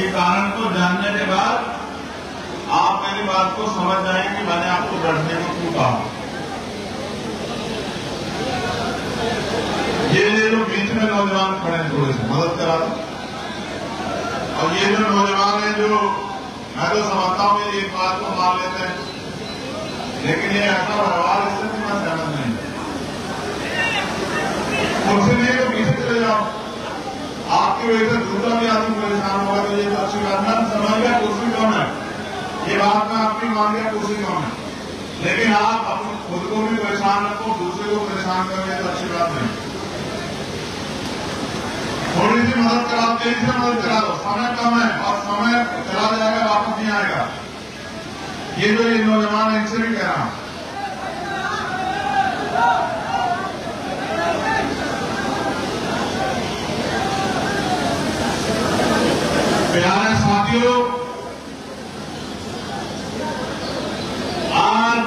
के कारण को जानने के बाद आप मेरी बात को समझ जाएंगे। मैंने आपको बैठने को क्यों कहा। ये जो बीच में नौजवान खड़े हैं, थोड़े से मदद करा दो। और ये जो नौजवान है, जो मैं तो समझता हूँ ये एक बात को मान लेते हैं, लेकिन ये ऐसा व्यवहार इससे भी मैं सहमत नहीं। कुर्सी नहीं तो पीछे चले जाओ। आपकी वजह से दूसरा भी आदमी परेशान होगा, तो ये तो अच्छी बात है। समझ गया कुर्सी कौन है, ये बात मैं आपकी मान गया कुर्सी कौन है, लेकिन आप अपने खुद को भी परेशान रखो, दूसरे को परेशान करेंगे तो अच्छी बात नहीं। थोड़ी सी मदद कराओ, तेजी से मदद करा दो। समय कम है और समय चला जाएगा, वापस नहीं आएगा। ये जो ये नौजवान है, इनसे भी कह रहा हूं, प्यारे साथियों, आज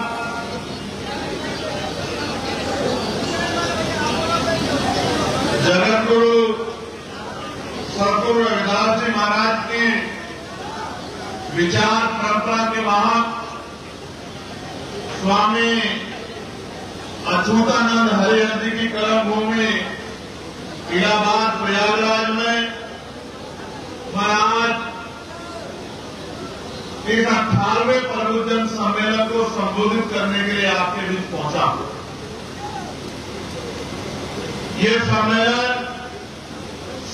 जगत गुरु सदगुरु रविदास जी महाराज के विचार परंपरा के वाहक स्वामी अच्युतानंद हरिहर जी की कर्म भूमि इलाहाबाद प्रयागराज में मैं आज इस 18वें प्रबुद्धजन सम्मेलन को संबोधित करने के लिए आपके बीच पहुंचा। ये सम्मेलन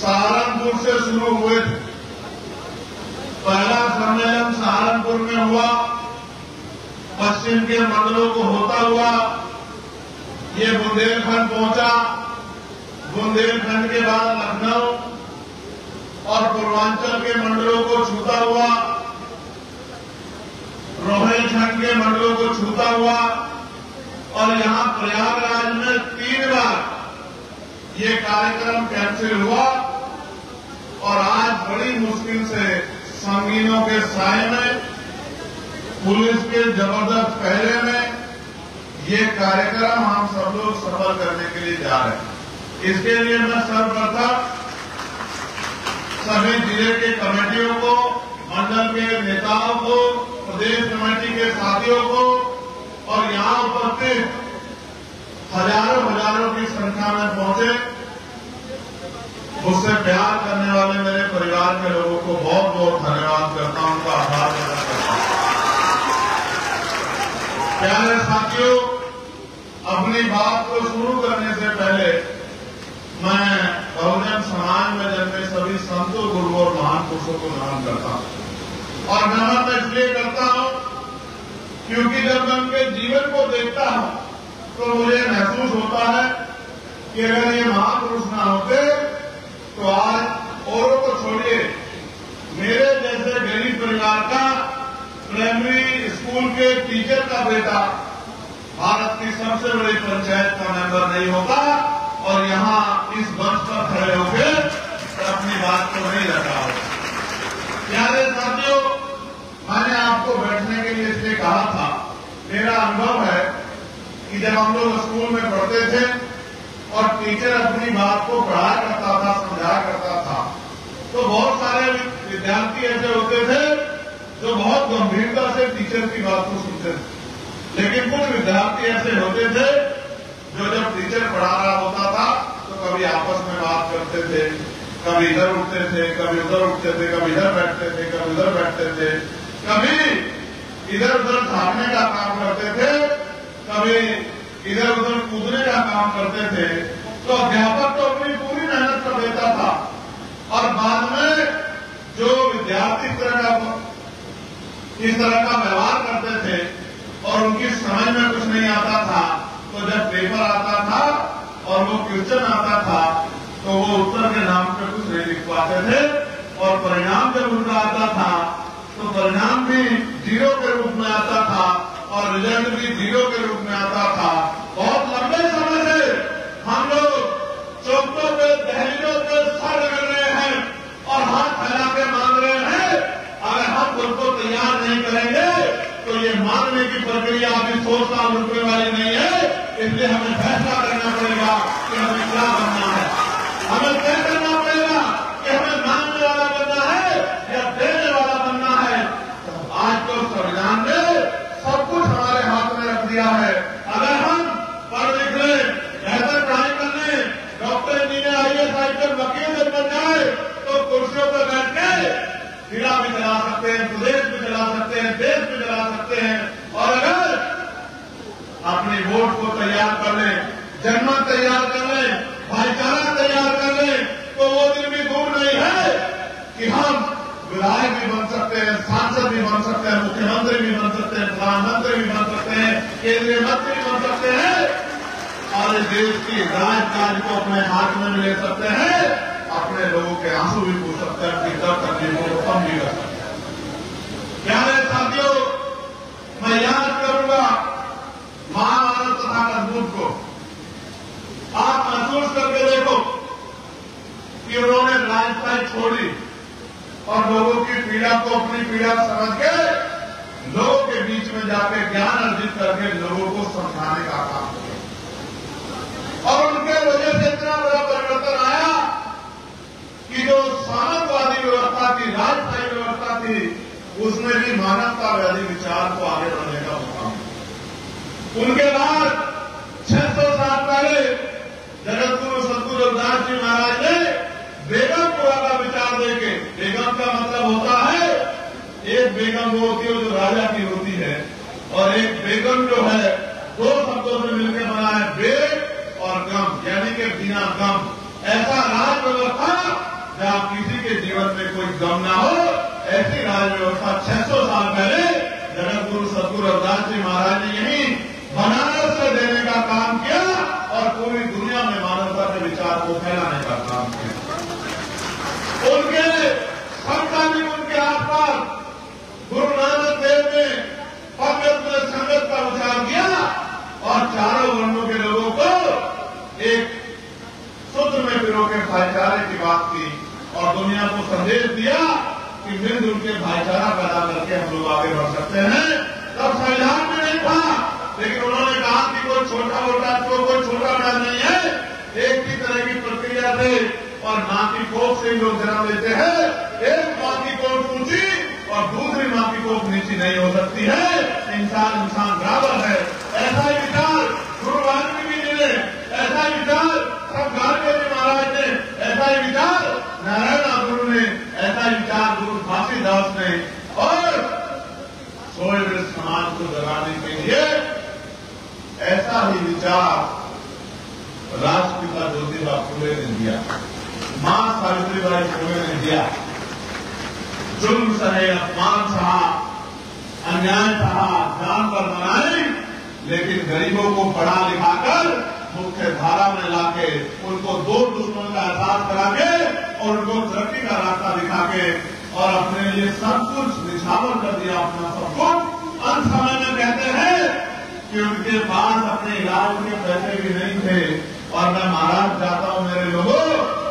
सहारनपुर से शुरू हुए थे। पहला सम्मेलन सहारनपुर में हुआ, पश्चिम के मंडलों को होता हुआ ये बुंदेलखंड पहुंचा। बुंदेलखंड के बाद लखनऊ और पूर्वांचल के मंडलों को छूता हुआ, रोहिलखंड के मंडलों को छूता हुआ और यहां प्रयागराज में 3 बार ये कार्यक्रम कैंसिल हुआ। और आज बड़ी मुश्किल से संगीनों के साए में, पुलिस के जबरदस्त पहरे में ये कार्यक्रम हम सब लोग सफल करने के लिए जा रहे हैं। इसके लिए मैं सर्वप्रथम सभी जिले के कमेटियों को, मंडल के नेताओं को, प्रदेश कमेटी के साथियों को और यहां उपस्थित हजारों की संख्या में पहुंचे मुझसे प्यार करने वाले मेरे परिवार के लोगों को बहुत बहुत धन्यवाद करता हूं, उनका आभार व्यक्त करता हूं। प्यारे साथियों, अपनी बात को शुरू करने से पहले मैं बहुजन समाज में जन्मे सभी संतों, गुरुओं और महान पुरुषों को नमन करता हूं। और नमन मैं इसलिए करता हूं क्योंकि जब मैं उनके जीवन को देखता हूं तो मुझे महसूस होता है कि अगर ये महापुरुष न होते तो आज औरों को छोड़िए, मेरे जैसे गरीब परिवार का प्राइमरी स्कूल के टीचर का बेटा भारत की सबसे बड़ी पंचायत का मेंबर नहीं होता और यहां इस मंच पर खड़े होकर अपनी बात को नहीं रखा होगा। प्यारे साथियों, मैंने आपको बैठने के लिए इसलिए कहा था, मेरा अनुभव है कि जब हम लोग स्कूल में पढ़ते थे और टीचर अपनी बात को पढ़ाया करता था, समझाया करता था, तो बहुत सारे विद्यार्थी ऐसे होते थे जो बहुत गंभीरता से टीचर की बात को सुनते थे। लेकिन कुछ विद्यार्थी ऐसे होते थे जो जब टीचर पढ़ा रहा होता था तो कभी आपस में बात करते थे, कभी इधर उठते थे, कभी उधर उठते थे, कभी इधर बैठते थे, कभी उधर बैठते थे, कभी इधर उधर भागने का काम करते थे, कभी इधर उधर कूदने का काम करते थे। तो अध्यापक तो अपनी पूरी मेहनत कर देता था और बाद में जो विद्यार्थी इस तरह का व्यवहार करते थे और उनकी समझ में कुछ नहीं आता था, तो जब पेपर आता था और वो क्वेश्चन आता था तो वो उत्तर के नाम पे कुछ नहीं लिख पाते थे और परिणाम जब उनका आता था तो परिणाम भी 0 के रूप में आता था और रिजल्ट भी 0 के रूप में आता था। बहुत लंबे समय से हम लोग चौकों पे, दहलीजों पे सर रगड़ रहे हैं और हाथ फैला के मांग रहे हैं। अगर हम खुद को तैयार नहीं करेंगे तो ये मांगने की प्रक्रिया अभी 100 साल रुकने वाली नहीं है। इसलिए हमें फैसला करना पड़ेगा कि हमें क्या बनना है। हमें तय करना पड़ेगा कि हमें मांगने वाला बनना है या कि राजकाज को अपने हाथ में ले सकते हैं, अपने लोगों के आंसू भी पूछ सकते हैं, अपनी दर्द तकलीफों को कम भी कर सकते हैं। प्यारे साथियों, मैं याद करूंगा महाभारत तथा अद्भुत को। आप महसूस करके देखो कि उन्होंने राजपाल छोड़ी और लोगों की पीड़ा को अपनी पीड़ा समझ के लोगों के बीच में जाके ज्ञान अर्जित करके लोगों को समझाने का काम किया। और उनके वजह से इतना बड़ा परिवर्तन आया कि जो सामंतवादी व्यवस्था थी, राजशाही व्यवस्था थी, उसमें भी मानवतावादी विचार को आगे बढ़ने का मौका मिला। उनके बाद 600 साल पहले जगतगुरु सतगुरु रविदास जी महाराज ने बेगमपुरा का विचार देके, बेगम का मतलब होता है, एक बेगम वो होती है जो राजा की होती है, और एक बेगम जो है दो शब्दों से मिलकर बना है, बेग और गम, यानी कि बिना गम। ऐसा राज व्यवस्था जहां किसी के जीवन में कोई गम ना हो, ऐसी राज व्यवस्था 600 साल पहले जगतगुरु सतगुरु रविदास जी महाराज ने यही बनारस से देने का काम किया और पूरी दुनिया में मानवता के विचार को फैलाने का काम किया। उनके समकालीन उनके आसपास गुरु नानक देव ने पंगत में संगत का विचार किया और चारों वर्णों के लोगों को एक सूत्र में पिरो के भाईचारे की बात की और दुनिया को संदेश दिया कि मिलजुल के भाईचारा पैदा करके हम लोग आगे बढ़ सकते हैं। तब संविधान में नहीं था, लेकिन उन्होंने कहा कि कोई छोटा मोटा तो कोई छोटा बड़ा नहीं है, एक ही तरह की प्रक्रिया से और मां की कोख से लोग जन्म लेते हैं। एक मां की कोख ऊंची और दूसरी मां की कोख नीची नहीं हो सकती है। इंसान बराबर है। ऐसा ही विचार गुरु वाल्मीकि जी ने, ऐसा ही विचार सब गार्गे जी महाराज ने, ऐसा ही विचार नारायण गुरु ने, ऐसा ही विचार गुरु फांसीदास ने, और सोए समाज को जगाने के लिए ऐसा ही विचार राष्ट्रपिता ज्योतिबा फुले ने दिया, मां सावित्रीबाई फुले ने दिया। जुल्म सहे, अपमान सहा, अन्याय सहा, जान पर बनाए, लेकिन गरीबों को पढ़ा लिखाकर मुख्य धारा में लाके उनको दो दुश्मन का एहसास करा के और उनको तरक्की का रास्ता दिखा के और अपने लिए सब कुछ निछावर कर दिया, अपना सब कुछ। अंत समय में कहते हैं कि उनके पास अपने इलाज के पैसे भी नहीं थे और मैं महाराज जाता हूं मेरे लोगों,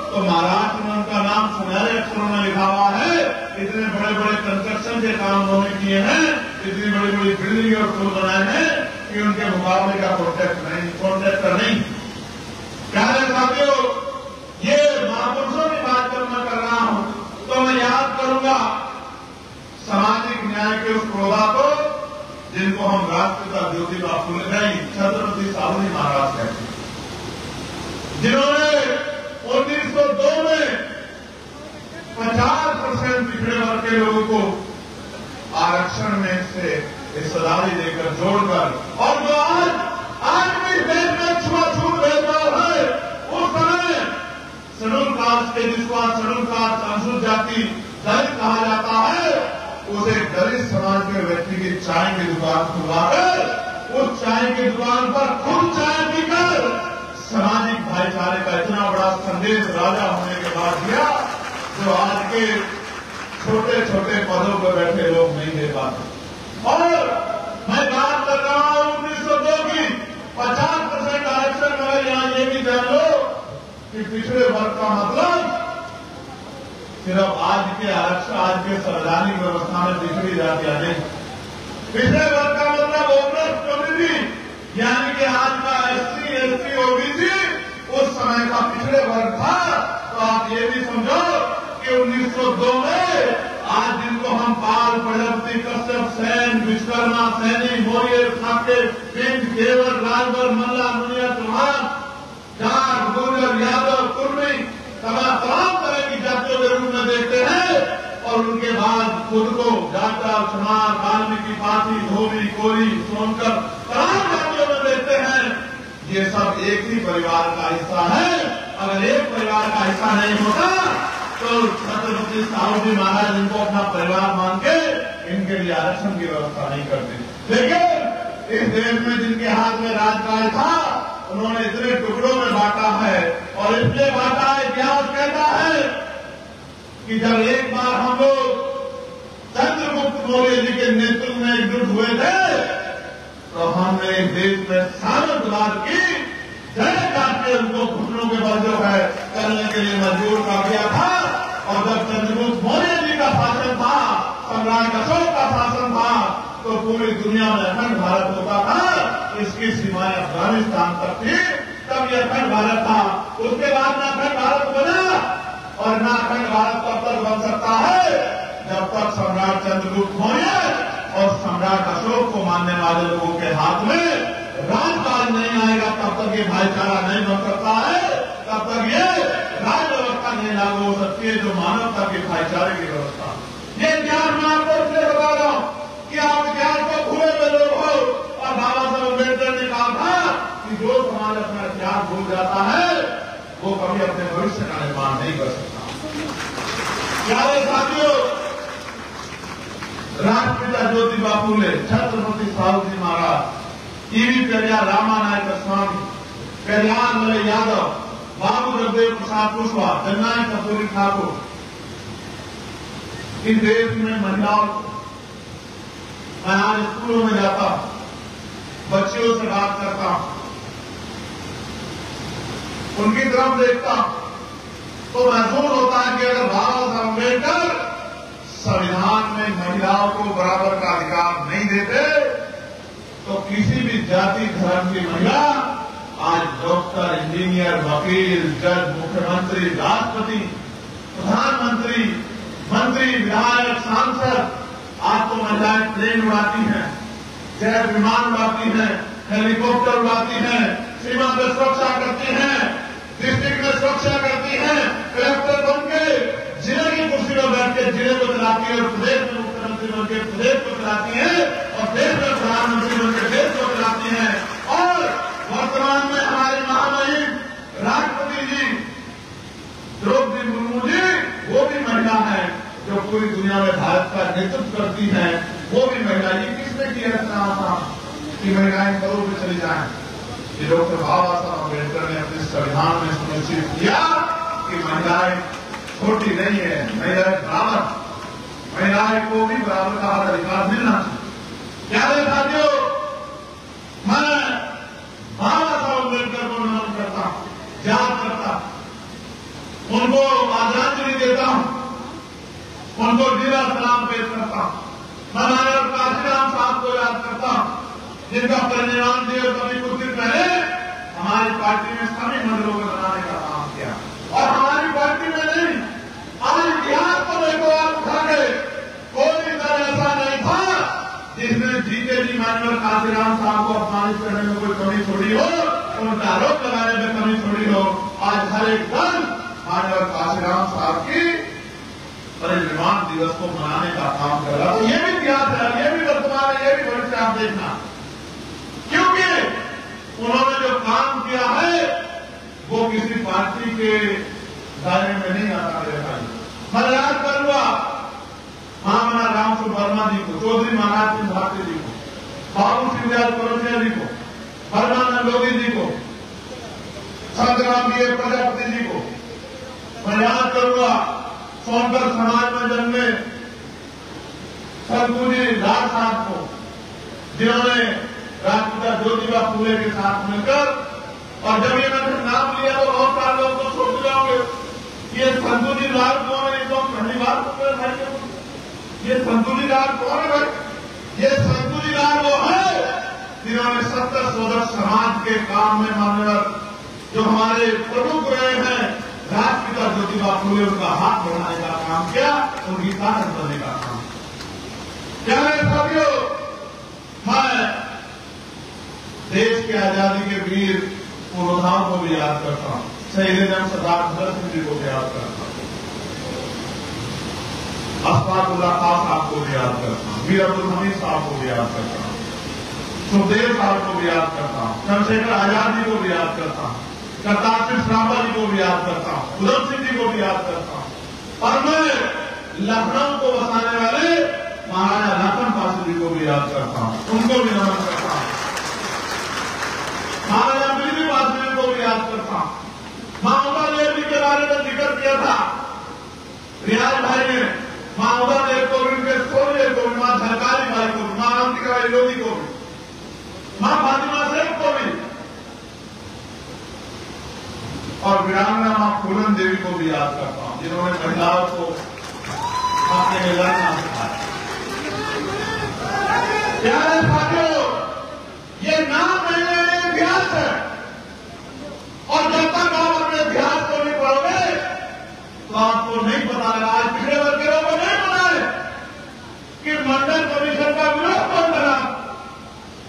तो महाराज ने उनका नाम सुनहरे अक्षरों में लिखा हुआ है। इतने बड़े बड़े कंस्ट्रक्शन के काम उन्होंने किए हैं, इतनी बड़ी बड़ी बिल्डिंग और पुल बनाए हैं कि उनके मुकाबले का कॉन्ट्रैक्टर नहीं। प्यारे साथियों, ये महापुरुषों की बात जब मैं कर रहा हूं तो मैं याद करूंगा सामाजिक न्याय के उस प्रोधा को जिनको हम राष्ट्रपिता ज्योतिबा फुले नहीं, छत्रपति साहू महाराज कहते हैं, जिन्होंने 1902 में 50% पिछड़े वर्ग के लोगों को आरक्षण में से हिस्सेदारी देकर जोड़कर, और जो आज भी देश में छुआछूत भेदभाव है, उस समय शेड्यूल कास्ट के, जिसको आज शेड्यूल कास्ट, अनुसूचित जाति, दलित कहा जाता है, उसे दलित समाज के व्यक्ति की चाय की दुकान खुलवाकर उस चाय की दुकान पर खुद चाय पीकर सामाजिक भाईचारे का इतना बड़ा संदेश राजा होने के बाद दिया, जो आज के छोटे छोटे पदों पर बैठे लोग नहीं दे पाते। और मैं बात कर रहा हूं 1902 की 50% आरक्षण, मगर यहां ये भी जान लो कि पिछड़े वर्ग का मतलब सिर्फ आज के आरक्षण, आज के संवैधानिक व्यवस्था में पिछड़ी जातियां नहीं। पिछड़े वर्ग का मतलब ओबीसी कम्युनिटी, यानी कि आज का एससी, एसटी, ओबीसी उस समय का पिछड़े वर्ग था। तो आप ये भी समझो कि 1902 में आज जिनको हम पाल, प्रजापति, कश्यप, सेन, विश्वकर्मा, सैनी, मौर्य, ठाकरे, पिंड, केवल, राजभर, मल्ला, मुनिया, चौहान, जाट, गुर्जर, यादव, कुर्मी, तमाम तरह की जातियों के रूप में देखते हैं। और उनके बाद खुद को जाटा, चमार, वाल्मीकि, पासी, धोबी, कोरी, सोनकर, तमाम जातियों में देखते हैं। ये सब एक ही परिवार का हिस्सा है। अगर एक परिवार का हिस्सा नहीं होता तो छत्रपति साहू जी महाराज इनको अपना परिवार मान के इनके लिए आरक्षण की व्यवस्था नहीं करते। लेकिन इस देश में जिनके हाथ में राजकाज था, उन्होंने इतने टुकड़ों में बांटा है, और इसलिए बांटा है, इतिहास कहता है कि जब एक बार हम लोग चंद्रगुप्त मौर्य जी के नेतृत्व में एकजुट हुए थे, तो हमने देश में सामंतवाद की जय करके उनको घुटनों के बल जो है करने के लिए मजबूर कर दिया था। और जब चंद्रगुप्त मौर्य जी का शासन था, सम्राट अशोक का शासन था, तो पूरी दुनिया में अखंड भारत होता था। इसकी सीमाएं अफगानिस्तान तक थी, तब यह अखंड भारत था। उसके बाद न अखंड भारत बना, और न अखंड भारत तब तक बन सकता है जब तक सम्राट चंद्रगुप्त मौर्य और सम्राट अशोक को मानने वाले लोगों के हाथ में राजकाज नहीं आएगा, तब तक ये भाईचारा नहीं बन सकता है, तब तक ये राज व्यवस्था नहीं लागू हो सकती है, जो मानवता की भाईचारे की व्यवस्था। ये इतिहास मैं आपको इसलिए बता रहा हूं कि आप इतिहास को भूले हुए लोग हो, और बाबा साहब अम्बेडकर ने कहा था कि जो समाज अपना इतिहास भूल जाता है, वो कभी अपने भविष्य का निर्माण नहीं कर सकता। प्यारे साथियों, राष्ट्रपिता ज्योतिबा फूले, छत्रपति साहूजी महाराज, ईवी पेरियार रामानायक स्वामी, कल्याण मलय यादव, बाबू जगदेव प्रसाद कुशवाहा, जननायक कस्तूरी ठाकुर, इस देश में महिलाओं, मैं आज स्कूलों में जाता हूं, बच्चियों से बात करता हूं, उनकी तरफ देखता हूं, तो महसूस होता है कि अगर बाबा साहब अम्बेडकर संविधान में महिलाओं को बराबर का अधिकार नहीं देते, तो किसी भी जाति धर्म की महिला आज डॉक्टर, इंजीनियर, वकील, जज, मुख्यमंत्री, राष्ट्रपति, प्रधानमंत्री, मंत्री, विधायक, सांसद, आज तो महिलाएं ट्रेन उड़ाती हैं, जेट विमान उड़ाती हैं, हेलीकॉप्टर उड़ाती हैं, सीमा पर सुरक्षा करती हैं, डिस्ट्रिक्ट में सुरक्षा करती हैं, कलेक्टर बन के जिले की कुर्सी पर बैठ के जिले को चलाती है, और प्रदेश में मुख्यमंत्री बन के प्रदेश को चलाती है, और देश में प्रधानमंत्री बन के देश को चलाती है। और वर्तमान में हमारे महामहिम राष्ट्रपति जी द्रौपदी मुर्मू जी, वो भी महिला है, जो पूरी दुनिया में भारत का नेतृत्व करती है, वो भी महिला। ये किसने किया रचना था कि महिलाएं करोड़ में चली जाएं? ये डॉक्टर बाबा साहब अम्बेडकर ने अपने संविधान में सुनिश्चित किया कि महिलाएं छोटी नहीं है, महिलाएं बराबर, महिलाएं को भी बराबर का अधिकार मिलना चाहिए। प्यारे साथियों, मैं बाबा साहब अम्बेडकर को नमन करता हूं, याद करता हूं, उनको आदरांजलि देता हूं, उनको जीरा सलाम पेश करता हूं। मैं काशीराम साहब को याद करता हूं, जिनका परिनिर्वाण दिवस अभी कुछ दिन पहले हमारी पार्टी में सभी मंडलों को बनाने का काम किया। और हमारी पार्टी में नहीं, आज इतिहास को देखो आप उठा के, कोई दल ऐसा नहीं था जिसने जीते जी माननीय काशीराम साहब को अपमानित करने में कोई कमी छोड़ी हो, उनका आरोप लगाने में कमी छोड़ी हो। आज हर एक दल माननीय काशीराम साहब की परिनिर्वाण दिवस को मनाने का काम कर रहा है। तो ये भी इतिहास है, ये भी वर्तमान है, ये भी भविष्य आप देखना, क्योंकि उन्होंने जो काम किया है वो किसी पार्टी के दायरे में नहीं आता मेरे भाई। मैं याद करूंगा महामना राम सुवर्मा जी को, चौधरी महाराज सिंह भारती जी को, बाबू सिंह दयाल करोसिया जी को, परमानंद लोधी जी को, संतराम जी प्रजापति जी को। मैं याद करूंगा सोनकर समाज में जन्मे सरगुजी लाल साहब को, जिन्होंने राष्ट्रपिता ज्योतिबा फूले के साथ मिलकर, और जब ये मैंने नाम लिया तो बहुत सारे लोग तो सोच जाओगे ये संतुजी लाल कौन है, तो पहली बार भाई ये संतुजी लाल कौन है भाई? ये संतुजी लाल वो है जिन्होंने सत्य शोधक समाज के काम में मान्यवर जो हमारे प्रमुख रहे हैं, राष्ट्रपिता ज्योतिबा फूले, उनका हाथ बढ़ाने का काम किया, उनकी ताकत बनने का काम किया। प्यारे साथियों, मैं देश की आजादी के वीर पुरोधाओं को भी याद करता हूं, शहीद जंग सरदार भगत सिंह जी को भी याद करता हूं, अशफाकुल्लाह खां साहब को भी याद करता हूं, मीर अब्दुल हमीद साहब को भी याद करता हूं, सुखदेव साहब को भी याद करता हूं, चंद्रशेखर आजाद जी को भी याद करता हूं, करतार सिंह सराभां जी को भी याद करता हूं, उधम सिंह जी को भी याद करता हूं। और मैं लखनऊ को बसाने वाले महाराजा लखन पासी जी को भी याद करता हूं, उनको भी नमन करता हूं। महाराजा करता हूं। ममता देवी के बारे में जिक्र किया था रियाज भाई ने। ममता देव को भी, उनके सोनिया को भी, मां झलकारी भाई को भी, मां अंतिका विरोधी को भी, मां फातिमा शेख को भी और वीरांगना मां फूलन देवी को भी याद करता हूं, जिन्होंने महिलाओं को अपने में लड़ना सिखाया। प्यारे साथियों, ये नाम मेरे इतिहास है और जब तक आप अपने इतिहास को नहीं पढ़ोगे तो आपको नहीं पता है। आज पिछड़े वर्ग के लोगों को नहीं पता है कि मंडल कमीशन का विरोध कौन करा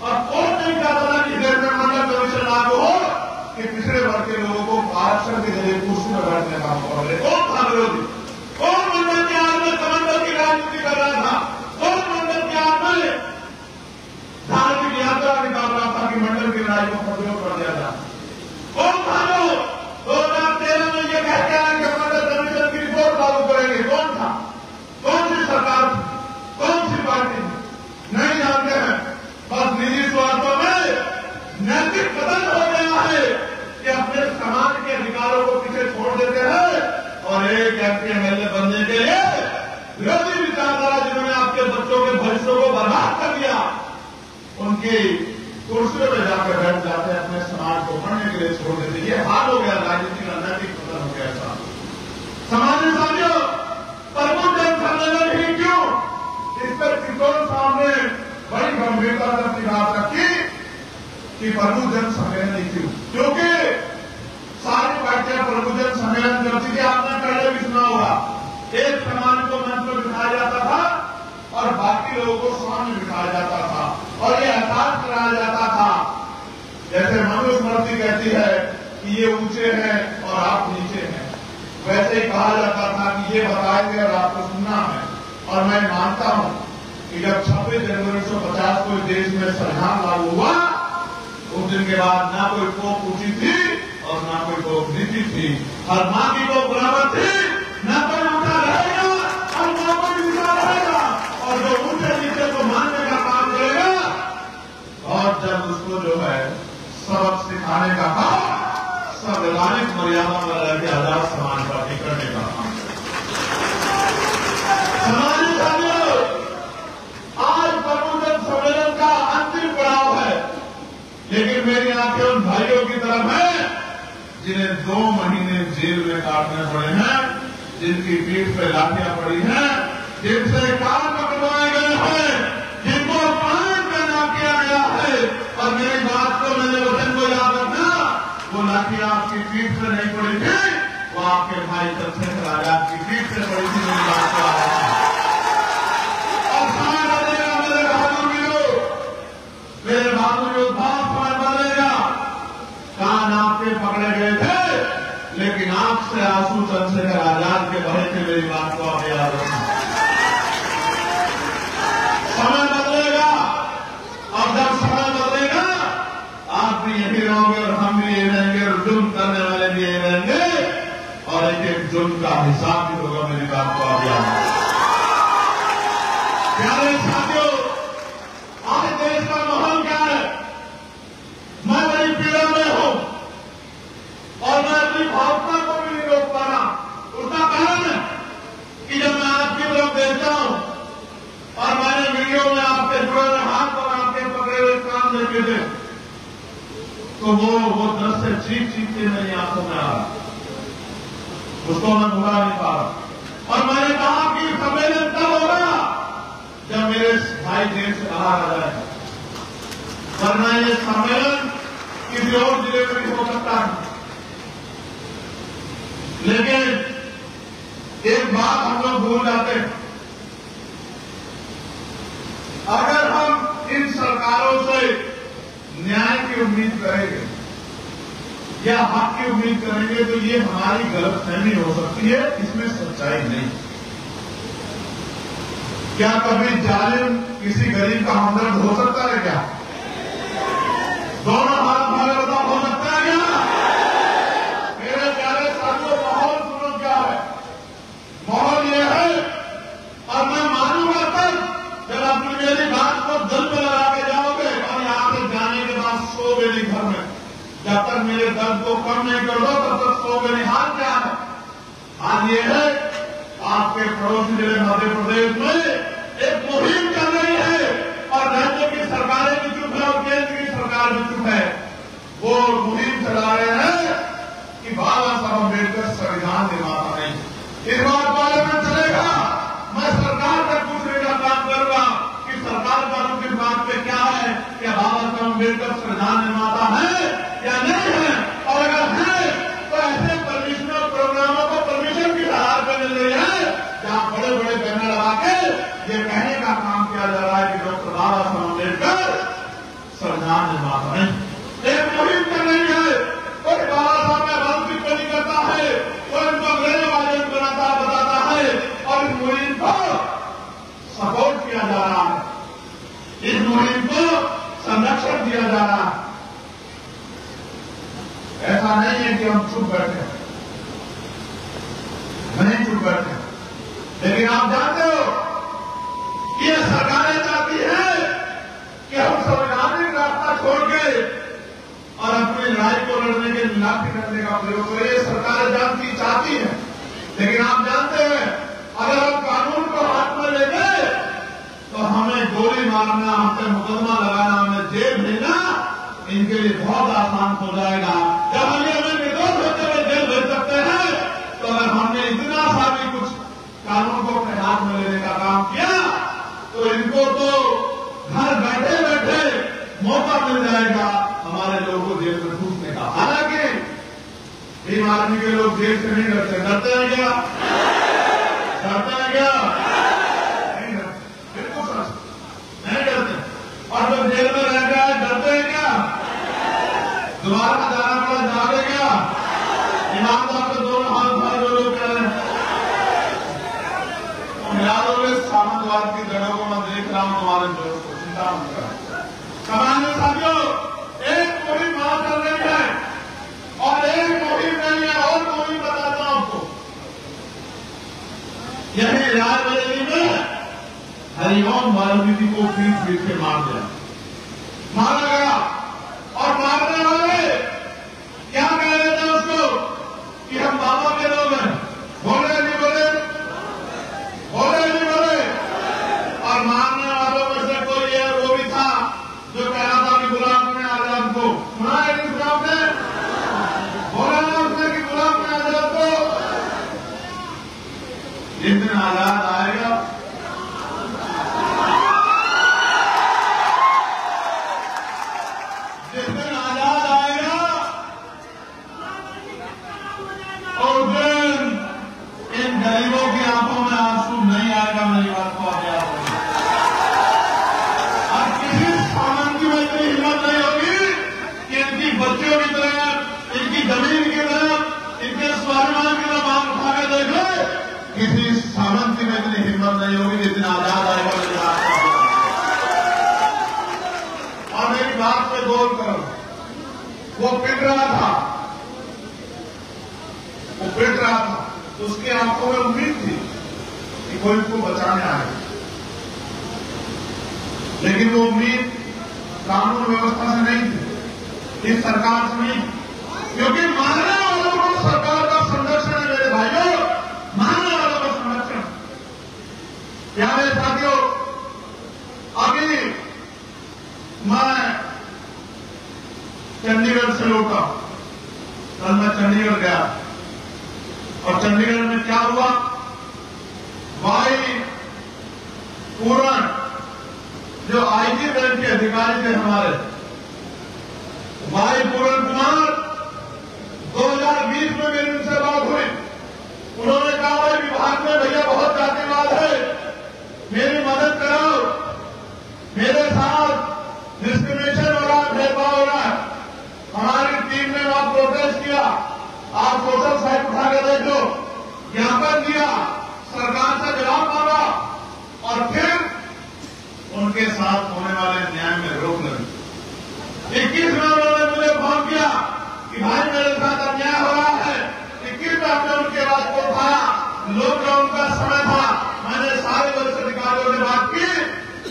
और कौन नहीं चाहता था कि देश में मंडल कमीशन लागू हो कि पिछड़े वर्ग के लोगों को आरक्षण के जरिए कुर्सी में बैठने का मौका मिले। कौन था विरोधी? कौन मंडल के आड़ में कमंडल की राजनीति कर रहा था? कौन मंडल के आड़ में धार्मिक यात्रा निकाल रहा था कि मंडल की लड़ाई को प्रतिरोध कर दिया था? कौन था जो 2013 में ये कहते हैं कि मंडल कमीशन की रिपोर्ट लागू करेंगे? कौन था? कौन सी सरकार थी? कौन सी पार्टी? नहीं जानते हैं। बस निजी स्वार्थों में नैतिक पतन हो गया है कि अपने समाज के अधिकारों को पीछे छोड़ देते हैं और एक एमपी एमएलए बनने के लिए विरोधी विचारधारा जिन्होंने आपके बच्चों के भविष्य को बर्बाद कर दिया, उनकी कुर्सियों में जाकर बैठ जाते हैं, अपने समाज को पढ़ने के लिए छोड़ देते। ये हाल हो गया, राजनीति का नैतिक पतन हो गया। ऐसा समाज में साथियों, प्रमुख जन सम्मेलन ही क्यों, इस पर किशोर साहब ने बड़ी गंभीरता से अपनी बात रखी कि प्रमुख जन सम्मेलन ही क्यों, क्योंकि सारी पार्टियां प्रमुख जन सम्मेलन करती थी। आपने पहले भी सुना होगा, एक समाज को मंच पर बिठाया जाता था और बाकी लोगों को सामने बिठाया जाता था और ये एहसास कराया जाता था, जैसे मनुस्मृति कहती है कि ये ऊंचे हैं और आप नीचे हैं, वैसे ही कहा जाता था कि ये बताएंगे और आपको सुनना है। और मैं मानता हूं कि जब 26 जनवरी 1950 को देश में संविधान लागू हुआ, उस दिन के बाद ना कोई तोप ऊंची थी और ना कोई तोप नीची थी। हर मां की तोप बराबर थी, ना कोई ऊंचा रहेगा और ना कोई नीचा रहेगा, और जो ऊंचे नीचे को मानने का काम करेगा और जब उसको जो है सबक सिखाने का काम, संवैधानिक मर्यादा में रहकर आजाद समाज पार्टी करने का काम। समाज साथियों, आज प्रमुख जन सम्मेलन का अंतिम पड़ाव है, लेकिन मेरी आंखें उन भाइयों की तरफ है जिन्हें 2 महीने जेल में काटने पड़े हैं, जिनकी पीठ पे लाठियां पड़ी हैं, जिनसे कान पकड़वाए गए हैं, जिनको अपमान पैदा किया गया है। और मेरी बात को, मेरे वचन को याद रखना, वो लाठियां आपकी पीठ से नहीं पड़ी थी, वो आपके भाई चंद्रशेखर आजाद की पीठ से पड़ी थी। मेरी बात को याद रखना। और समय बदलेगा मेरे बहादुर वीरों, मेरे बहादुर योद्धा, समय बदलेगा। कान आपके पकड़े गए थे, लेकिन आंख से आंसू चंद्रशेखर आजाद के बहे थे। मेरी बात को आप याद रखना। समय बदलेगा और जब समय बदलेगा आप भी यही रहोगे और हम भी यही रहेंगे और जुल्म करने वाले भी यही रहेंगे और एक एक जुल्म का हिसाब भी होगा। मेरी बात को आप याद रखना। प्यारे साथियों, आज देश का माहौल क्या है? मैं बड़ी पीड़ा में हूं और मैं अपनी भावना को भी नहीं रोक पा रहा। उसका कारण है कि जब मैं आपकी तरफ देखता हूं और मैंने वीडियो में आपके जुड़े हुए हाथ और आपके पकड़े हुए काम देखे थे, तो वो दृश्य चीख चीख के मेरी आंखों में आ रहा, उसको मैं भुला नहीं पा रहा। और मैंने कहा कि सम्मेलन तब होगा जब मेरे भाई जेल से बाहर आ जाए, वरना ये सम्मेलन किसी और जिले में भी हो सकता है। लेकिन एक बात हम लोग भूल जाते हैं, अगर हम इन सरकारों से न्याय की उम्मीद करेंगे या हक की उम्मीद करेंगे तो ये हमारी गलतफहमी हो सकती है, इसमें सच्चाई नहीं। क्या कभी जालिम किसी गरीब का हमदर्द हो सकता है क्या? दोनों हाथ भागवता हो सकता है क्या? मेरे प्यारे साथियों, माहौल सुनो क्या है? माहौल ये है, और मैं मानूंगा तब जब अपनी मेरी बात को दिल में लगा के जाओगे और यहां से जाने के बाद सो मेरी घर में, जब तक मेरे दर्द को कम नहीं करोगे आज ये है आपके पड़ोसी जिले मध्य प्रदेश में एक मुहिम चल रही है और राज्य की सरकारें भी चुप है और केंद्र की सरकार भी चुप है। वो मुहिम चला रहे हैं कि बाबा साहब अम्बेडकर संविधान निर्माता नहीं। इस बार पार्लियामेंट चलेगा, मैं सरकार तक पूछने का काम करूंगा कि सरकार का रुख इस बात पे क्या है कि बाबा साहब अम्बेडकर संविधान निर्माता है या नहीं है, और अगर है तो ऐसे परमिशनल प्रोग्रामों को परमिशन की आधार पर मिल रही है जहां बड़े बड़े बैनर लगा के ये कहने का काम किया जा रहा है कि डॉक्टर बाबा साहब अम्बेडकर संविधान निर्माता नहीं। एक मुहिम कर रही है, कोई बाबा साहब का गलत टिप्पणी करता है, कोई उनको अंग्रेजवादी बनाता बताता है और इस मुहिम को सपोर्ट किया जा रहा है, इस मुहिम को संरक्षण दिया जा रहा है। ऐसा नहीं है कि हम चुप बैठे, नहीं चुप बैठे, लेकिन आप जानते हो ये सरकारें चाहती है कि हम संवैधानिक रास्ता छोड़ के और अपनी लड़ाई को लड़ने के लाठी करने का प्रयोग करें। ये सरकारें जानती चाहती है, लेकिन आप जानते हैं अगर हम कानून को हाथ में लेंगे तो हमें गोली मारना, हमसे मुकदमा लगाना, हमें जेल भेजना इनके लिए बहुत आसान हो जाएगा। जब हमें निर्दोष होते हुए जेल भेज सकते हैं तो अगर हमने इतना सा भी कुछ कानून को अपने हाथ में लेने का काम किया तो इनको तो घर बैठे बैठे मौका मिल जाएगा हमारे लोगों को जेल में घुसने का। हालांकि भीम आर्मी के लोग जेल से नहीं डरते, डरते हैं क्या? डरते हैं क्या? नहीं डरते, बिल्कुल सच, नहीं डरते। और जब जेल में रह गया डरते हैं क्या? दोबारा जाना पड़ा जाओगे क्या? ईमानदार के दोनों हाथ भाई जो लोग कह रहे हैं यादों सामंतवाद की जड़ों को मैं देख रहा हूं तुम्हारे जोश को, चिंता मत करें। कमाने साथियों, एक मुहिम वहां चल रही है और एक मुहिम नहीं है, और मुहिम बताता हूं आपको। यही रायबरेली में हरिओम वाल्मीकि को पीट पीट के मार गया और मारने वाले क्या कह रहे थे उसको कि हम बाबा के लोग हैं, बोले नहीं बोले, बोले नहीं बोले। और मारने वालों में से कोई है वो भी था जो कह रहा था कि गुलाम ने आजाद को सुना है, नहीं गुलाम ने बोला ना उसने कि गुलाम ने आजाद को। जिस दिन आजाद आएगा और दिन इन गरीबों की आंखों में आंसू नहीं आएगा। मेरी बात को आप याद रखें। और किसी सामंती में इतनी हिम्मत नहीं होगी कि इनकी बच्चियों की तरफ, इनकी जमीन की तरफ, इनके स्वाभिमान की तरफ आंख उठा के देख ले। किसी सामंती में इतनी हिम्मत नहीं होगी जिस दिन आजाद आएगा। मेरी बात और मेरी बात पे गौर करो, वो पिट रहा था, वो पिट रहा था तो उसकी आंखों में उम्मीद थी कि कोई उसको बचाने आए, लेकिन वो उम्मीद कानून व्यवस्था से नहीं थी, इस सरकार से नहीं, क्योंकि मारने वालों को सरकार का संरक्षण है। मेरे भाइयों, मारने वालों का संरक्षण। प्यारे साथियों, अभी मैं चंडीगढ़ से लौटा, कल मैं चंडीगढ़ गया और चंडीगढ़ में क्या हुआ, भाई पूरण जो आईजी बैंक के अधिकारी थे हमारे, भाई पूरण कुमार, 2020 में मेरी उनसे बात हुई। उन्होंने कहा भाई विभाग में भैया बहुत जातिवाद है, मेरी मदद कराओ, मेरे साथ डिस्क्रिमिनेशन हो रहा है, भेदभाव हो रहा है। हमारी टीम ने वहां प्रोटेस्ट किया, आप सोशल साइट उठा के देख लो, ज्ञापन दिया, सरकार से जवाब मांगा और फिर उनके साथ होने वाले न्याय में रोक लगी। 21 में उन्होंने मुझे फोन किया कि भाई मेरे साथ अन्याय हो रहा है। 21 में हमने उनके बात को उठाया, लॉकडाउन का समय था, मैंने सारे वरिष्ठ अधिकारियों से बात की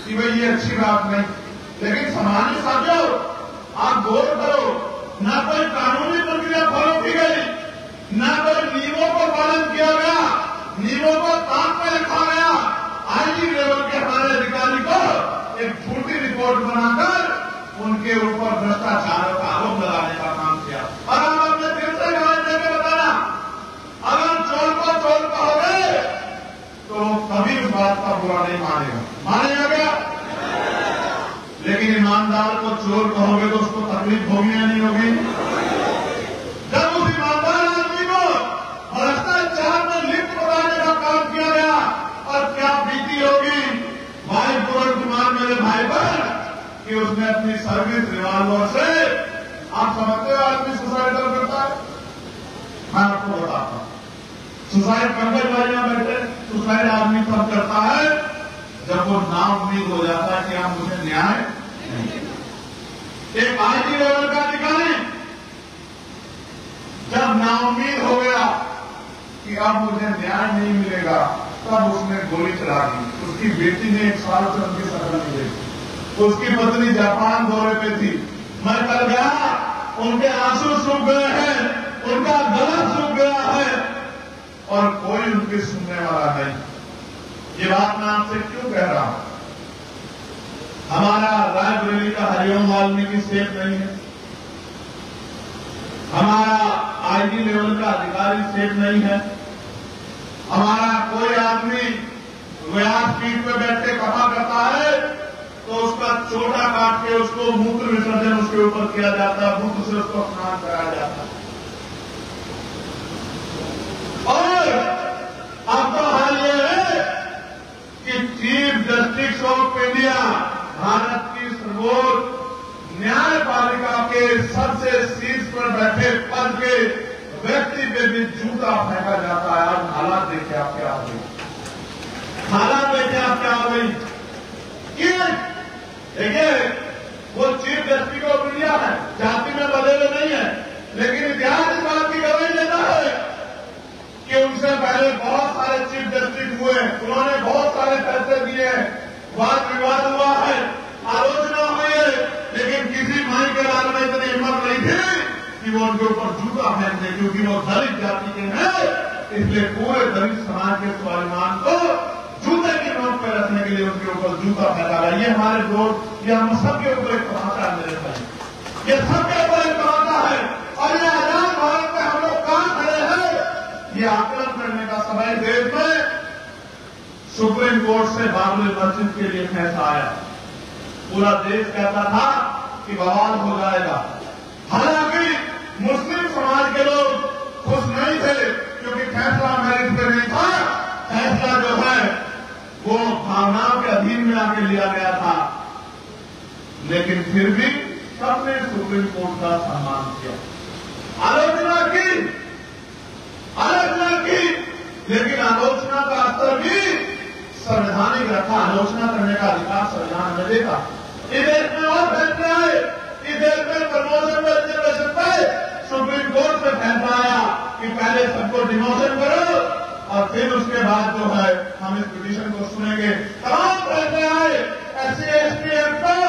कि भाई ये अच्छी बात नहीं, लेकिन सामान्य साथियों आप गौर करो, ना कोई कानूनी प्रक्रिया फॉलो की गई, ना कोई नियमों को पालन किया गया। रिपोर्ट बनाकर उनके ऊपर भ्रष्टाचार का आरोप लगाने का काम किया। और आप अपने दिल से गवाही देकर बताना, अगर चोर को चोर कहोगे तो कभी उस बात का बुरा नहीं मानेगा क्या? लेकिन ईमानदार को चोर कहोगे तो उसको तकलीफ होगी या नहीं होगी? जब उस ईमानदार आदमी को भ्रष्टाचार में लिप्त बताने का काम किया गया और क्या बीती होगी भाई पूर्ण कुमार मेरे भाई पर कि उसने अपनी सर्विस रिवॉल्वर से, आप समझते हो आदमी सुसाइड करता है? मैं आपको बताता हूं, सुसाइड पंकज भाई यहां बैठे, सुसाइड आदमी तब करता है जब वो नाउम्मीद हो जाता है कि आप मुझे न्याय नहीं। एक आईजी लेवल का अधिकारी जब नाउम्मीद हो गया कि अब मुझे न्याय नहीं मिलेगा, तब उसने गोली चला दी। उसकी बेटी ने 1 साल से उनकी शक्ल नहीं देखी। उसकी पत्नी जापान दौरे पे थी। मैं कल गया, उनके आंसू सूख गए हैं, उनका गला सूख गया है और कोई उनकी सुनने वाला नहीं। ये बात मैं आपसे क्यों कह रहा हूं? हमारा रायबरेली का हरिओम वाल्मीकि सेफ नहीं है, हमारा आईजी लेवल का अधिकारी सेफ नहीं है, हमारा कोई आदमी व्यासपीठ पे बैठ के कथा करता है तो उसका चोटा काट के उसको मूत्र विसर्जन उसके ऊपर किया जाता है, मूत्र से उसको स्नान कराया जाता है। और अब तो हाल ये है कि chief justice of India, Bharat की सर्वोच्च न्यायपालिका के सबसे शीर्ष पर बैठे पद के व्यक्ति पे भी जूता फेंका जाता है। आज हालात देखे आप क्या हो गई, हालात देखे आप क्या हो गई। देखिए वो चीफ जस्टिस ऑफ इंडिया है, जाति में बदले नहीं है, लेकिन इतिहास इस बात की गवाही देता है कि उनसे पहले बहुत सारे चीफ जस्टिस हुए, उन्होंने बहुत सारे फैसले दिए, वाद विवाद हुआ है, आलोचना हुई है, लेकिन किसी माई के लाल में इतनी हिम्मत नहीं थी कि वो उनके ऊपर जूता फेंक दे, क्योंकि वो दलित जाति के हैं। इसलिए पूरे दलित समाज के स्वाभिमान को जूते की नोक पर रखने के लिए उनके ऊपर जूता फेंका गया। ये हमारे वोट, ये हम सबके ऊपर एक तमाचा है मेरे भाई, ये सबके ऊपर एक तमाचा है। और ये आजाद भारत में हम लोग कहां खड़े हैं, ये आकलन करने का समय देश में सुप्रीम कोर्ट से बाबरी मस्जिद के लिए फैसला आया। पूरा देश कहता था कि बवाल हो जाएगा, हालांकि मुस्लिम समाज के लोग खुश नहीं थे क्योंकि फैसला मेरिट पे नहीं था, फैसला जो है वो भावनाओं के अधीन में आके लिया गया था। लेकिन फिर भी सबने सुप्रीम कोर्ट का सम्मान किया, आलोचना की, लेकिन आलोचना का स्तर भी संवैधानिक रखा। आलोचना करने का अधिकार संविधान में देता। इस देश में और फैसले आए, इस देश में प्रमोशन में रिजर्वेशन पे सुप्रीम कोर्ट में फैसला आया कि पहले सबको डिमोशन करो और फिर उसके बाद जो है हम इस पिटीशन को सुनेंगे। तमाम फैसले आए। SC/ST एक्ट को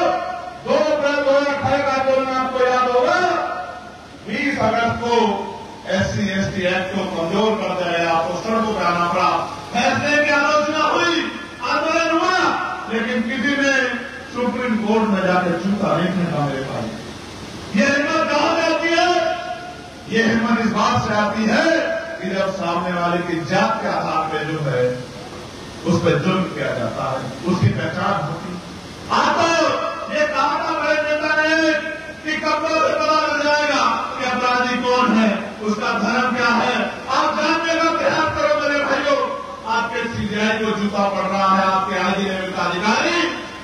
2 अप्रैल 2018 का आंदोलन आपको याद होगा, 20 अगस्त को SC/ST एक्ट को कमजोर कर दिया गया, आपको सड़कों पर आना पड़ा। फैसले की आलोचना हुई, आंदोलन हुआ, लेकिन किसी ने सुप्रीम कोर्ट में जाकर जूता नहीं फेंका मेरे भाई। ये हिम्मत कहां से आती है? ये हिम्मत इस बात से आती है कि जब सामने वाले की जात के आधार पे जो है उस पर जुल्म किया जाता है, उसकी पहचान होती है। आप तो ये कहा था बड़े नेता ने कि कब्रों से पता लग जाएगा कि अपराधी कौन है, उसका धर्म क्या है। आप जानने का प्रयास करो मेरे भाइयों, आपके CBI को जूता पड़ रहा है, आपके आईजी लेवल का अधिकारी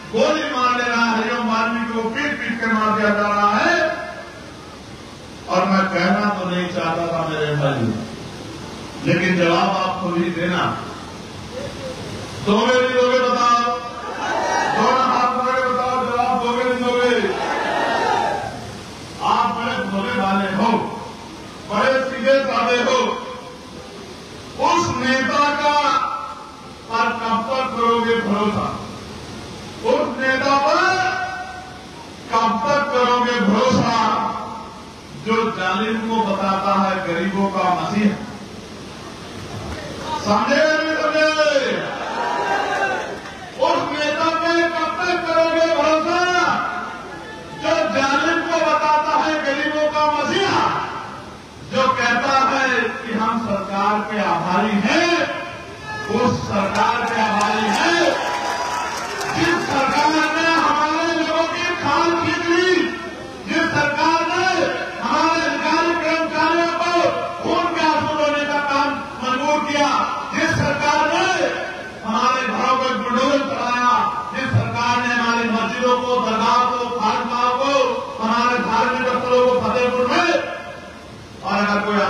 गोली मार ले रहा है, हरिओम वाल्मीकि को पीट के मार दिया जा रहा है। और मैं कहना तो नहीं चाहता था मेरे भाई, लेकिन जवाब आप खुद ही देना। दोगे नहीं दोगे बताओ, दोनों हाथ पकड़ के बताओ, जवाब दोगे नहीं दोगे? आप बड़े भोले वाले हो, बड़े सीधे साधे हो, उस नेता का पर कब तक करोगे भरोसा? उस नेता पर कब तक करोगे भरोसा जो जालिम को बताता है गरीबों का मसीहा? समझे नहीं समझे? उस नेता पे कब तक करोगे भरोसा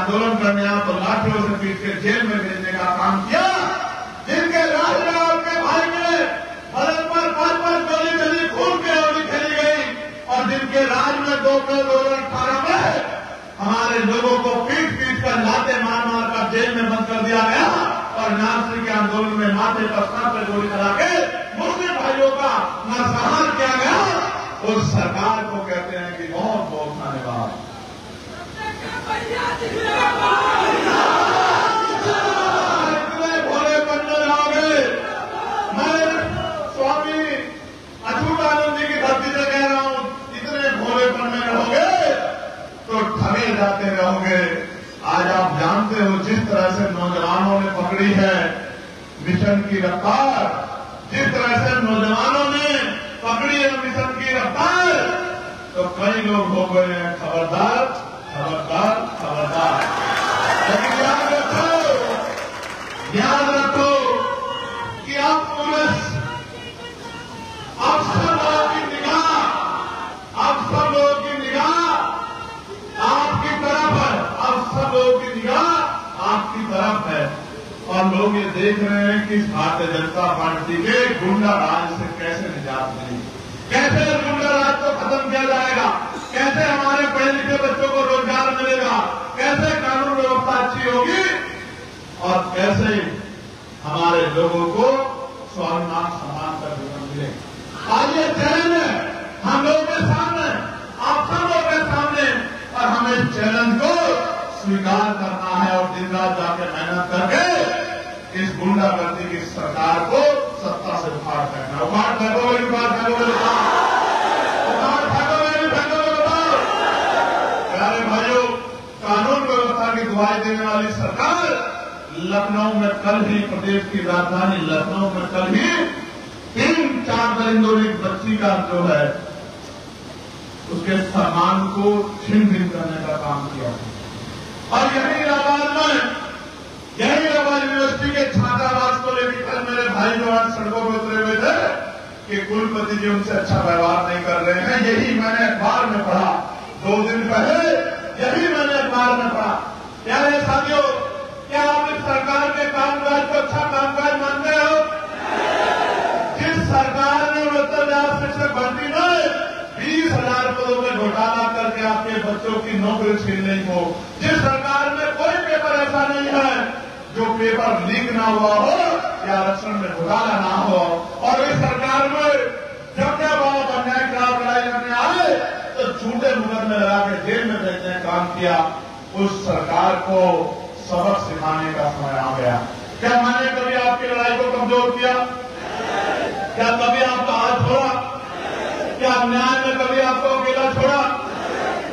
आंदोलन करने आए तो लाठियों से पीट के जेल में भेजने का काम किया। जिनके राज में आपके भाई के बदन पर 5-5 गोली चली, खून की होली खेली गई, और जिनके राज में 2 अप्रैल 2018 में हमारे लोगों को पीट पीट कर लाते मार मार कर जेल में बंद कर दिया गया, और नासिर के आंदोलन में माथे पर सर पर गोली चला के मुस्लिम भाइयों का नरसंहार किया गया, उस सरकार को कहते हैं कि बहुत बहुत धन्यवाद। इतने भोले बनने जाओगे, मैं स्वामी अच्युतानंद जी की धरती से कह रहा हूं, इतने भोलेपन में रहोगे तो ठगे जाते रहोगे। आज आप जानते हो जिस तरह से नौजवानों ने पकड़ी है मिशन की रफ्तार, जिस तरह से नौजवानों ने पकड़ी है मिशन की रफ्तार, तो कई लोग हो गए हैं खबरदार खबरदार खबरदार। लेकिन याद रखो कि आप पुलिस, आप सब लोगों की निगाह, आप सब लोगों की निगाह आपकी तरफ है, आप सब लोगों की निगाह आपकी तरफ है, और लोग ये देख रहे हैं कि भारतीय जनता पार्टी के गुंडा राज से कैसे निजात मिली, कैसे गुंडा राज को खत्म किया जाएगा, कैसे हमारे पढ़े लिखे बच्चों को रोजगार मिलेगा, कैसे कानून व्यवस्था अच्छी होगी, और कैसे हमारे लोगों को स्वाभिमान सम्मान का जीवन मिलेगा। आज ये चैलेंज है हम लोगों के सामने, आप सब लोगों के सामने, और हमें इस चैलेंज को स्वीकार करना है और दिन रात जाके मेहनत करके इस गुंडागर्दी की सरकार को सत्ता से उखाड़ फेंकना। उखाड़ फेंकोगे नहीं, उखाड़ फेंकोगे उखाड़ फेंकोगे नहीं, फेंकोगे बताओ। प्यारे भाइयों, कानून व्यवस्था की दुहाई देने वाली सरकार लखनऊ में कल ही, प्रदेश की राजधानी लखनऊ में कल ही 3-4 दरिंदों की बच्ची का जो है उसके सम्मान को छीन भिन करने का काम किया, और यही इलाहाबाद यूनिवर्सिटी के छात्रावास को लेकर कल मेरे भाई जो आज सड़कों पर उतरे हुए थे कि कुलपति जी उनसे अच्छा व्यवहार नहीं कर रहे हैं। यही मैंने अखबार में पढ़ा 2 दिन पहले, यही मैंने अखबार में पढ़ा। प्यारे साथियों, क्या आप इस सरकार के कामकाज को अच्छा कामकाज मानते हो? जिस सरकार ने उत्तर शिक्षक भर्ती में 20,000 पदों में घोटाला करके आपके बच्चों की नौकरी छीन ली हो, जिस सरकार में कोई पेपर ऐसा नहीं है जो पेपर लीक ना हुआ हो या आरक्षण में घोटाला ना हो, और इस सरकार में जब बाप अन्याय खिलाफ लड़ाई करने आए तो झूठे मुकदमे लगा के जेल में भेजने का काम किया। उस सरकार को सबक सिखाने का समय आ गया। क्या मैंने कभी आपकी लड़ाई को कमजोर किया? क्या कभी आपका हाथ छोड़ा? क्या न्याय में कभी आपको अकेला छोड़ा?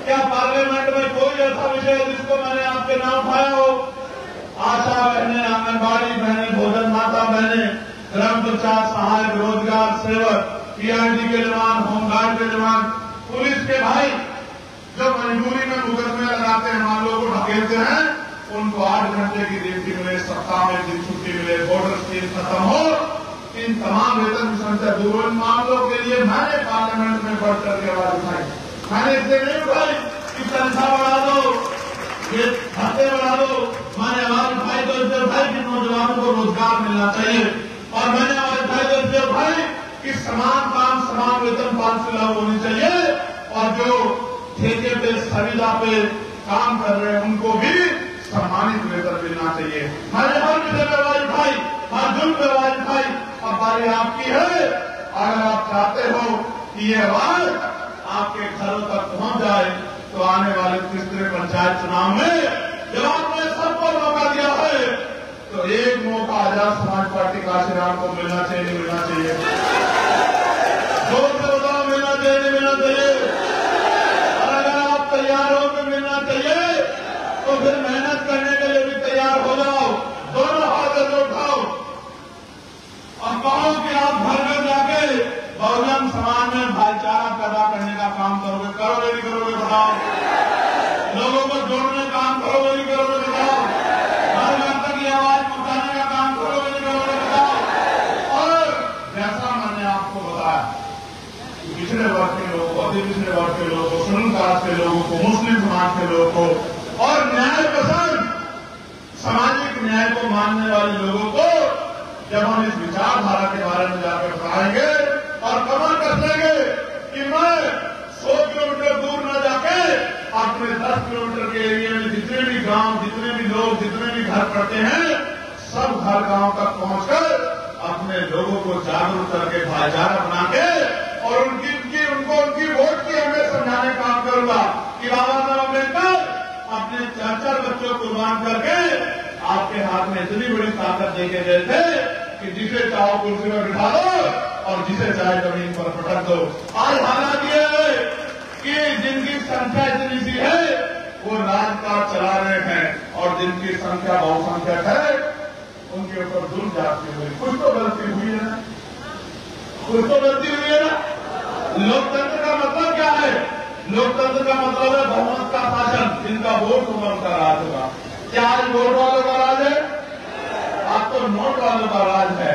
क्या पार्लियामेंट में कोई ऐसा विषय है जिसको मैंने आपके नाम उठाया हो? आशा बहने, आंगनबाड़ी बहने, भोजन माता बहने, ग्राम पंचायत सहायक, रोजगार सेवक, पीआरडी के जवान, होमगार्ड के जवान, पुलिस के भाई जो मजबूरी में मुकदमे लगाते हैं, मान लोगों को ढकेलते हैं, उनको 8 घंटे की ड्यूटी मिले, सप्ताह में 1 दिन छुट्टी मिले, बॉर्डर स्कीम खत्म हो, इन तमाम वेतन की संख्या दूर, इन मामलों के लिए मैंने पार्लियामेंट में बढ़ करके आवाज उठाई। मैंने इससे नहीं उठाई कि तनख्वाह बढ़ा दो, ये भत्ते बढ़ा दो, मैंने आवाज उठाई तो इससे भाई कि नौजवानों को रोजगार मिलना चाहिए, और मैंने आवाज उठाई तो इससे भाई कि समान काम समान वेतन 500 लागू होनी चाहिए, और जो ठेके पे संविदा पे काम कर रहे हैं उनको भी सम्मानित वेतन मिलना चाहिए। मैंने हर विषय पे आवाज उठाई, हर जुल्म पे आवाज उठाई, और बारी आपकी है। अगर आप चाहते हो कि ये आवाज आपके घरों तक पहुंच जाए तो आने वाले तीसरे पंचायत चुनाव में जब आपने सबको मौका दिया है तो एक मौका आजाद समाज पार्टी काशीराम को मिलना चाहिए, नहीं मिलना चाहिए? जोर से बताओ, मिलना चाहिए, नहीं मिलना चाहिए? और अगर आप तैयार हो तो मिलना चाहिए, तो फिर मेहनत करने के लिए भी तैयार हो जाओ, दोनों हाथ से उठाओ और कहो कि आप घर घर जाके बहुजन समाज में भाईचारा पैदा करने का काम करोगे। करोगे नहीं करोगे बताओ? लोगों को जोड़ने का काम करोगे नहीं करोगे बताओ? घर घर तक ये आवाज पहुंचाने का काम करोगे नहीं करोगे बताओ? और जैसा मैंने आपको बताया, पिछड़े वर्ग के लोगों को, अति पिछड़े वर्ग के लोगों को, शेड्यूल कास्ट के लोगों को, मुस्लिम समाज के लोगों को और न्याय पसंद जब हम इस विचारधारा के बारे में जाकर बताएंगे और कमर कस लेंगे कि मैं 100 किलोमीटर दूर न जाके अपने 10 किलोमीटर के एरिया में जितने भी गांव, जितने भी लोग, जितने भी घर पड़ते हैं, सब घर गांव तक पहुंचकर अपने लोगों को जागरूक करके भाईचारा बना के और उनकी वोट की हमें समझाने का काम करूंगा कि बाबा साहब अम्बेडकर अपने 4 बच्चों को कुर्बान करके आपके हाथ में इतनी बड़ी ताकत देके गए थे कि जिसे चाहो कुर्सी में बिठा दो और जिसे चाहे जमीन पर पटक दो। आज हालात ये है कि जिनकी संख्या इतनी सी है वो राजपाट चला रहे हैं और जिनकी संख्या बहुसंख्यक है उनके ऊपर जुल्म जाती हुई। कुछ तो गलती हुई है ना, कुछ तो गलती हुई है ना। लोकतंत्र का मतलब क्या है? लोकतंत्र का मतलब है बहुमत का शासन, जिनका वोट होगा उनका राज होगा। क्या आज वोट वालों का राज है? आज तो नोट वालों का राज है।